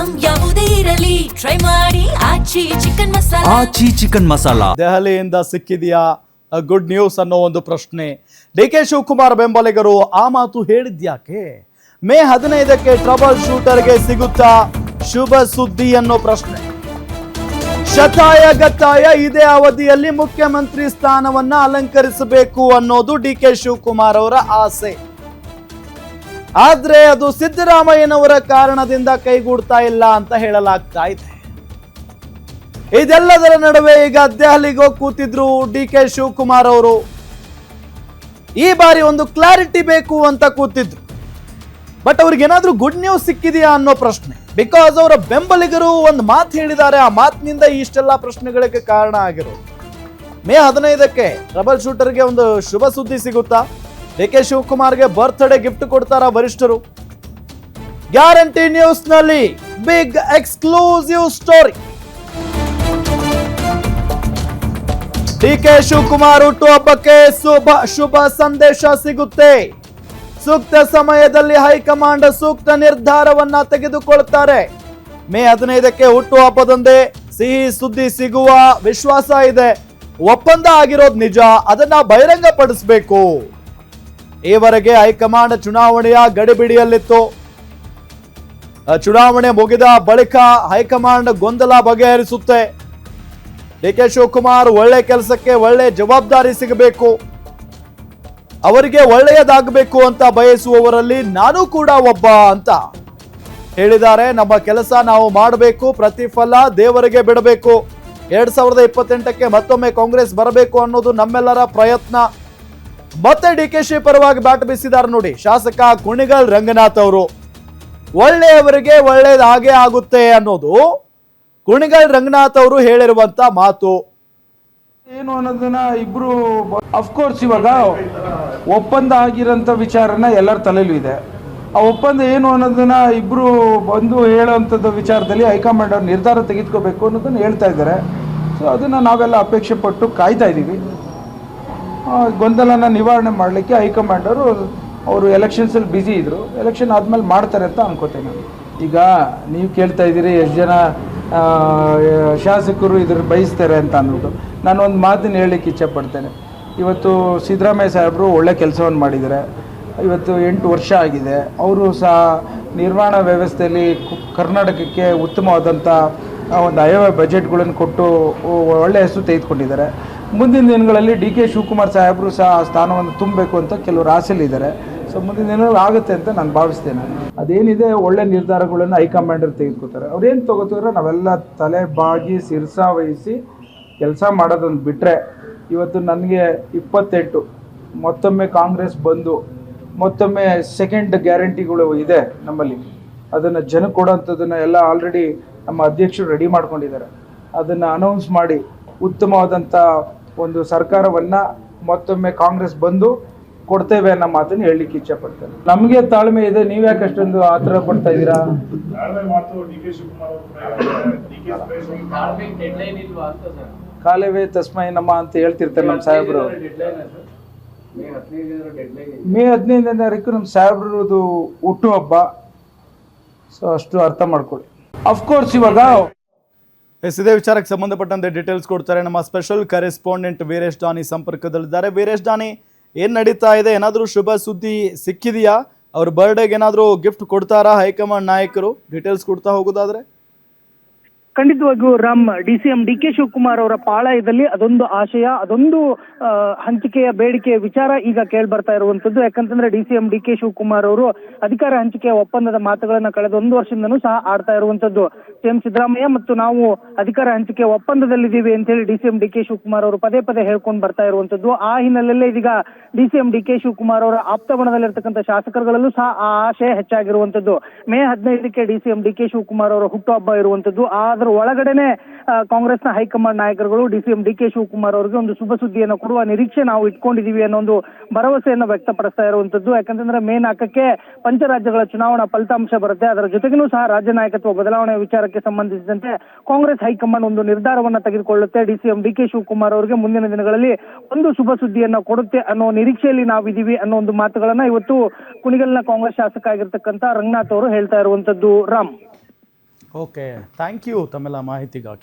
Item ಯಾವುದೇ ಇರಲಿ try ಮಾಡಿ ಆಚಿ ಚಿಕನ್ ಮಸಾಲಾ. ಆಚಿ ಚಿಕನ್ ಮಸಾಲಾ ದೆಹಲಿಯಿಂದ ಸಿಕ್ಕಿದೆಯಾ ಗುಡ್ ನ್ಯೂಸ್ ಅನ್ನೋ ಒಂದು ಪ್ರಶ್ನೆ. ಡಿ.ಕೆ. ಶಿವಕುಮಾರ್ ಬೆಂಬಲಿಗರು ಆ ಮಾತು ಹೇಳಿದ್ಯಾಕೆ? ಮೇ 15ಕ್ಕೆ ಟ್ರಬಲ್ ಶೂಟರ್ಗೆ ಸಿಗುತ್ತಾ ಶುಭ ಸುದ್ದಿ ಅನ್ನೋ ಪ್ರಶ್ನೆ. ಶತಾಯ ಗತಾಯ ಇದೇ ಅವಧಿಯಲ್ಲಿ ಮುಖ್ಯಮಂತ್ರಿ ಸ್ಥಾನವನ್ನ ಅಲಂಕರಿಸಬೇಕು ಅನ್ನೋದು ಡಿ.ಕೆ. ಶಿವಕುಮಾರ್ ಅವರ ಆಸೆ. ಆದ್ರೆ ಅದು ಸಿದ್ದರಾಮಯ್ಯನವರ ಕಾರಣದಿಂದ ಕೈಗೂಡ್ತಾ ಇಲ್ಲ ಅಂತ ಹೇಳಲಾಗ್ತಾ ಇದೆ. ಇದೆಲ್ಲದರ ನಡುವೆ ಈಗ ದೆಹಲಿಗೆ ಹೋಗಿ ಕೂತಿದ್ರು ಡಿ.ಕೆ. ಶಿವಕುಮಾರ್ ಅವರು. ಈ ಬಾರಿ ಒಂದು ಕ್ಲಾರಿಟಿ ಬೇಕು ಅಂತ ಕೂತಿದ್ರು. ಬಟ್ ಅವ್ರಿಗೆ ಏನಾದ್ರೂ ಗುಡ್ ನ್ಯೂಸ್ ಸಿಕ್ಕಿದೆಯಾ ಅನ್ನೋ ಪ್ರಶ್ನೆ. ಬಿಕಾಸ್ ಅವರ ಬೆಂಬಲಿಗರು ಒಂದು ಮಾತು ಹೇಳಿದ್ದಾರೆ, ಆ ಮಾತಿನಿಂದ ಇಷ್ಟೆಲ್ಲ ಪ್ರಶ್ನೆಗಳಿಗೆ ಕಾರಣ ಆಗಿರೋದು. ಮೇ 15ಕ್ಕೆ ಟ್ರಬಲ್ ಶೂಟರ್ಗೆ ಒಂದು ಶುಭ ಸುದ್ದಿ ಸಿಗುತ್ತಾ? ಡಿ.ಕೆ. ಶಿವಕುಮಾರ್ಗೆ ಬರ್ತ್ಡೇ ಗಿಫ್ಟ್ ಕೊಡ್ತಾರಾ ವರಿಷ್ಠರು? ಗ್ಯಾರಂಟಿ ನ್ಯೂಸ್ ನಲ್ಲಿ big exclusive story. D K. Shivakumar ಹುಟ್ಟುಹಬ್ಬಕ್ಕೆ ಶುಭ ಸಂದೇಶ ಸಿಗುತ್ತೆ. ಸೂಕ್ತ ಸಮಯದಲ್ಲಿ ಹೈಕಮಾಂಡ್ ಸೂಕ್ತ ನಿರ್ಧಾರವನ್ನ ತೆಗೆದುಕೊಳ್ತಾರೆ. ಮೇ 15ಕ್ಕೆ ಹುಟ್ಟುಹಬ್ಬದಂದೇ ಸಿಹಿ ಸುದ್ದಿ ಸಿಗುವ ವಿಶ್ವಾಸ ಇದೆ. ಒಪ್ಪಂದ ಆಗಿರೋದು ನಿಜ, ಅದನ್ನ ಬಹಿರಂಗಪಡಿಸಬೇಕು. ಈವರೆಗೆ ಹೈಕಮಾಂಡ್ ಚುನಾವಣೆಯ ಗಡಿಬಿಡಿಯಲ್ಲಿತ್ತು. ಚುನಾವಣೆ ಮುಗಿದ ಬಳಿಕ ಹೈಕಮಾಂಡ್ ಗೊಂದಲ ಬಗೆಹರಿಸುತ್ತೆ. ಡಿ.ಕೆ. ಶಿವಕುಮಾರ್ ಒಳ್ಳೆ ಕೆಲಸಕ್ಕೆ ಒಳ್ಳೆ ಜವಾಬ್ದಾರಿ ಸಿಗಬೇಕು, ಅವರಿಗೆ ಒಳ್ಳೆಯದಾಗಬೇಕು ಅಂತ ಬಯಸುವವರಲ್ಲಿ ನಾನು ಕೂಡ ಒಬ್ಬ ಅಂತ ಹೇಳಿದ್ದಾರೆ. ನಮ್ಮ ಕೆಲಸ ನಾವು ಮಾಡಬೇಕು, ಪ್ರತಿಫಲ ದೇವರಿಗೆ ಬಿಡಬೇಕು. 2028ಕ್ಕೆ ಮತ್ತೊಮ್ಮೆ ಕಾಂಗ್ರೆಸ್ ಬರಬೇಕು ಅನ್ನೋದು ನಮ್ಮೆಲ್ಲರ ಪ್ರಯತ್ನ. ಮತ್ತೆ ಡಿ.ಕೆ.ಶಿ ಪರವಾಗಿ ಬ್ಯಾಟ್ ಬೀಸಿದ್ದಾರೆ ನೋಡಿ ಶಾಸಕ ಕುಣಿಗಲ್ ರಂಗನಾಥ್ ಅವರು. ಒಳ್ಳೆಯವರಿಗೆ ಒಳ್ಳೇದು ಹಾಗೆ ಆಗುತ್ತೆ ಅನ್ನೋದು ಕುಣಿಗಲ್ ರಂಗನಾಥ್ ಅವರು ಹೇಳಿರುವಂತ ಮಾತು. ಏನು ಅನ್ನೋದನ್ನ ಇಬ್ರು ಅಫ್ಕೋರ್ಸ್ ಇವಾಗ ಒಪ್ಪಂದ ಆಗಿರೋಂಥ ವಿಚಾರನ ಎಲ್ಲರ ತಲೆಯಲ್ಲೂ ಇದೆ. ಆ ಒಪ್ಪಂದ ಏನು ಅನ್ನೋದನ್ನ ಇಬ್ರು ಬಂದು ಹೇಳೋವಂಥದ್ದು ವಿಚಾರದಲ್ಲಿ ಹೈಕಮಾಂಡ್ ಅವ್ರು ನಿರ್ಧಾರ ತೆಗೆದುಕೋಬೇಕು ಅನ್ನೋದನ್ನ ಹೇಳ್ತಾ ಇದ್ದಾರೆ. ಸೊ ಅದನ್ನು ನಾವೆಲ್ಲ ಅಪೇಕ್ಷೆ ಪಟ್ಟು ಕಾಯ್ತಾ ಇದ್ದೀವಿ. ಗೊಂದಲನ ನಿವಾರಣೆ ಮಾಡಲಿಕ್ಕೆ ಹೈಕಮಾಂಡ್ ಅವರು ಎಲೆಕ್ಷನ್ಸಲ್ಲಿ ಬ್ಯುಸಿ ಇದ್ದರು. ಎಲೆಕ್ಷನ್ ಆದಮೇಲೆ ಮಾಡ್ತಾರೆ ಅಂತ ಅನ್ಕೋತೇನೆ ನಾನು. ಈಗ ನೀವು ಕೇಳ್ತಾ ಇದ್ದೀರಿ ಎಷ್ಟು ಜನ ಶಾಸಕರು ಇದ್ರ ಬಯಸ್ತಾರೆ ಅಂತ ಅಂದ್ಬಿಟ್ಟು. ನಾನು ಒಂದು ಮಾತನ್ನು ಹೇಳಲಿಕ್ಕೆ ಇಚ್ಛೆಪಡ್ತೇನೆ. ಇವತ್ತು ಸಿದ್ದರಾಮಯ್ಯ ಸಾಹೇಬರು ಒಳ್ಳೆ ಕೆಲಸವನ್ನು ಮಾಡಿದ್ದಾರೆ. ಇವತ್ತು 8 ವರ್ಷ ಆಗಿದೆ. ಅವರು ಸಹ ನಿರ್ವಹಣಾ ವ್ಯವಸ್ಥೆಯಲ್ಲಿ ಕರ್ನಾಟಕಕ್ಕೆ ಉತ್ತಮವಾದಂಥ ಒಂದು ಆಯವ್ಯಯ ಬಜೆಟ್ಗಳನ್ನು ಕೊಟ್ಟು ಒಳ್ಳೆಯ ಹೆಸರು ತೆಗೆದುಕೊಂಡಿದ್ದಾರೆ. ಮುಂದಿನ ದಿನಗಳಲ್ಲಿ ಡಿ.ಕೆ. ಶಿವಕುಮಾರ್ ಸಾಹೇಬರು ಸಹ ಆ ಸ್ಥಾನವನ್ನು ತುಂಬಬೇಕು ಅಂತ ಕೆಲವರು ಆಸೆಯಲ್ಲಿದ್ದಾರೆ. ಸೊ ಮುಂದಿನ ದಿನಗಳು ಆಗುತ್ತೆ ಅಂತ ನಾನು ಭಾವಿಸ್ತೇನೆ. ಅದೇನಿದೆ ಒಳ್ಳೆ ನಿರ್ಧಾರಗಳನ್ನು ಹೈಕಮಾಂಡರ್ ತೆಗೆದುಕೊತಾರೆ. ಅವ್ರೇನು ತಗೋತಾರೆ ನಾವೆಲ್ಲ ತಲೆ ಬಾಗಿ ಶಿರಸ ವಹಿಸಿ ಕೆಲಸ ಮಾಡೋದನ್ನು ಬಿಟ್ಟರೆ, ಇವತ್ತು ನನಗೆ 28 ಮತ್ತೊಮ್ಮೆ ಕಾಂಗ್ರೆಸ್ ಬಂದು ಮತ್ತೊಮ್ಮೆ ಸೆಕೆಂಡ್ ಗ್ಯಾರಂಟಿಗಳು ಇದೆ ನಮ್ಮಲ್ಲಿ. ಅದನ್ನು ಜನ ಕೊಡೋಂಥದ್ದನ್ನು ಎಲ್ಲ ಆಲ್ರೆಡಿ ನಮ್ಮ ಅಧ್ಯಕ್ಷರು ರೆಡಿ ಮಾಡ್ಕೊಂಡಿದ್ದಾರೆ. ಅದನ್ನು ಅನೌನ್ಸ್ ಮಾಡಿ ಉತ್ತಮವಾದಂಥ ಒಂದು ಸರ್ಕಾರವನ್ನು ಮತ್ತೊಮ್ಮೆ ಕಾಂಗ್ರೆಸ್ ಬಂದು ಕೊಡ್ತೇವೆ ಅನ್ನೋ ಮಾತನ್ನು ಹೇಳಲಿಕ್ಕೆ ಇಚ್ಛೆ ಪಡ್ತೇನೆ. ನಮಗೆ ತಾಳ್ಮೆ ಇದೆ, ನೀವು ಯಾಕೆ ಅಷ್ಟೊಂದು ಆತರ ಪಡ್ತಾ ಇದ್ದೀರಾ? ಕಾಲವೇ ತಸ್ಮೈ ನಮ್ಮ ಅಂತ ಹೇಳ್ತಿರ್ತಾರೆ ನಮ್ಮ ಸಾಹೇಬರು. ಮೇ 15ನೇ ತಾರೀಕು ನಮ್ಮ ಸಾಹೇಬ್ರದು ಹುಟ್ಟುಹಬ್ಬ. ಸೊ ಅಷ್ಟು ಅರ್ಥ ಮಾಡ್ಕೊಳ್ಳಿ. ಅಫ್ಕೋರ್ಸ್ ಇವಾಗ ಇದೇ ವಿಚಾರಕ್ಕೆ ಸಂಬಂಧಪಟ್ಟಂತೆ ಡೀಟೇಲ್ಸ್ ಕೊಡ್ತಾರೆ ನಮ್ಮ ಸ್ಪೆಷಲ್ ಕರೆಸ್ಪಾಂಡೆಂಟ್ ವೀರೇಶ್ ದಾನಿ ಸಂಪರ್ಕದಲ್ಲಿದ್ದಾರೆ. ವೀರೇಶ್ ದಾನಿ, ಏನ್ ನಡೀತಾ ಇದೆ? ಏನಾದರೂ ಶುಭ ಸುದ್ದಿ ಸಿಕ್ಕಿದೆಯಾ? ಅವ್ರ ಬರ್ಡೇಗೆ ಏನಾದರೂ ಗಿಫ್ಟ್ ಕೊಡ್ತಾರಾ ಹೈಕಮಾಂಡ್ ನಾಯಕರು? ಡೀಟೇಲ್ಸ್ ಕೊಡ್ತಾ ಹೋಗೋದಾದ್ರೆ. ಖಂಡಿತವಾಗಿಯೂ ರಾಮ್, ಡಿ.ಸಿ.ಎಂ ಡಿ.ಕೆ. ಶಿವಕುಮಾರ್ ಅವರ ಪಾಳಯದಲ್ಲಿ ಅದೊಂದು ಆಶಯ, ಅದೊಂದು ಹಂಚಿಕೆಯ ಬೇಡಿಕೆಯ ವಿಚಾರ ಈಗ ಕೇಳಿ ಬರ್ತಾ ಇರುವಂತದ್ದು. ಯಾಕಂತಂದ್ರೆ ಡಿ.ಸಿ.ಎಂ ಡಿ.ಕೆ. ಶಿವಕುಮಾರ್ ಅವರು ಅಧಿಕಾರ ಹಂಚಿಕೆಯ ಒಪ್ಪಂದದ ಮಾತುಗಳನ್ನ ಕಳೆದ 1 ವರ್ಷದಿಂದನೂ ಸಹ ಆಡ್ತಾ ಇರುವಂತದ್ದು. ಸಿಎಂ ಸಿದ್ದರಾಮಯ್ಯ ಮತ್ತು ನಾವು ಅಧಿಕಾರ ಹಂಚಿಕೆ ಒಪ್ಪಂದದಲ್ಲಿದ್ದೀವಿ ಅಂತ ಹೇಳಿ ಡಿ.ಸಿ.ಎಂ ಡಿ.ಕೆ. ಶಿವಕುಮಾರ್ ಅವರು ಪದೇ ಪದೇ ಹೇಳ್ಕೊಂಡು ಬರ್ತಾ ಇರುವಂತದ್ದು. ಆ ಹಿನ್ನೆಲೆಯಲ್ಲೇ ಇದೀಗ ಡಿ.ಸಿ.ಎಂ ಡಿ.ಕೆ. ಶಿವಕುಮಾರ್ ಅವರ ಆಪ್ತಬಣದಲ್ಲಿರ್ತಕ್ಕಂಥ ಶಾಸಕರುಗಳಲ್ಲೂ ಸಹ ಆ ಆಶಯ ಹೆಚ್ಚಾಗಿರುವಂತದ್ದು. ಮೇ 15ಕ್ಕೆ ಡಿ.ಸಿ.ಎಂ ಡಿ.ಕೆ. ಶಿವಕುಮಾರ್ ಅವರ ಹುಟ್ಟುಹಬ್ಬ ಇರುವಂತದ್ದು. ಅದರ ಒಳಗಡೆನೆ ಕಾಂಗ್ರೆಸ್ನ ಹೈಕಮಾಂಡ್ ನಾಯಕರುಗಳು ಡಿ.ಸಿ.ಎಂ ಡಿ.ಕೆ. ಶಿವಕುಮಾರ್ ಅವರಿಗೆ ಒಂದು ಶುಭ ಸುದ್ದಿಯನ್ನು ಕೊಡುವ ನಿರೀಕ್ಷೆ ನಾವು ಇಟ್ಕೊಂಡಿದೀವಿ ಅನ್ನೋ ಒಂದು ಭರವಸೆಯನ್ನು ವ್ಯಕ್ತಪಡಿಸ್ತಾ ಇರುವಂತದ್ದು. ಯಾಕಂತಂದ್ರೆ ಮೇ 4ಕ್ಕೆ ಪಂಚರಾಜ್ಯಗಳ ಚುನಾವಣಾ ಫಲಿತಾಂಶ ಬರುತ್ತೆ. ಅದರ ಜೊತೆಗೂ ಸಹ ರಾಜ್ಯ ನಾಯಕತ್ವ ಬದಲಾವಣೆ ವಿಚಾರಕ್ಕೆ ಸಂಬಂಧಿಸಿದಂತೆ ಕಾಂಗ್ರೆಸ್ ಹೈಕಮಾಂಡ್ ಒಂದು ನಿರ್ಧಾರವನ್ನ ತೆಗೆದುಕೊಳ್ಳುತ್ತೆ. ಡಿ.ಸಿ.ಎಂ ಡಿ.ಕೆ. ಶಿವಕುಮಾರ್ ಅವರಿಗೆ ಮುಂದಿನ ದಿನಗಳಲ್ಲಿ ಒಂದು ಶುಭ ಸುದ್ದಿಯನ್ನ ಕೊಡುತ್ತೆ ಅನ್ನೋ ನಿರೀಕ್ಷೆಯಲ್ಲಿ ನಾವಿದ್ದೀವಿ ಅನ್ನೋ ಒಂದು ಮಾತುಗಳನ್ನ ಇವತ್ತು ಕುಣಿಗಲ್ನ ಕಾಂಗ್ರೆಸ್ ಶಾಸಕ ಆಗಿರ್ತಕ್ಕಂಥ ರಂಗನಾಥ್ ಅವರು ಹೇಳ್ತಾ ಇರುವಂತದ್ದು. ರಾಮ್, ಓಕೆ, ಥ್ಯಾಂಕ್ ಯು ತಮ್ಮೆಲ್ಲ ಮಾಹಿತಿಗಾಗಿ.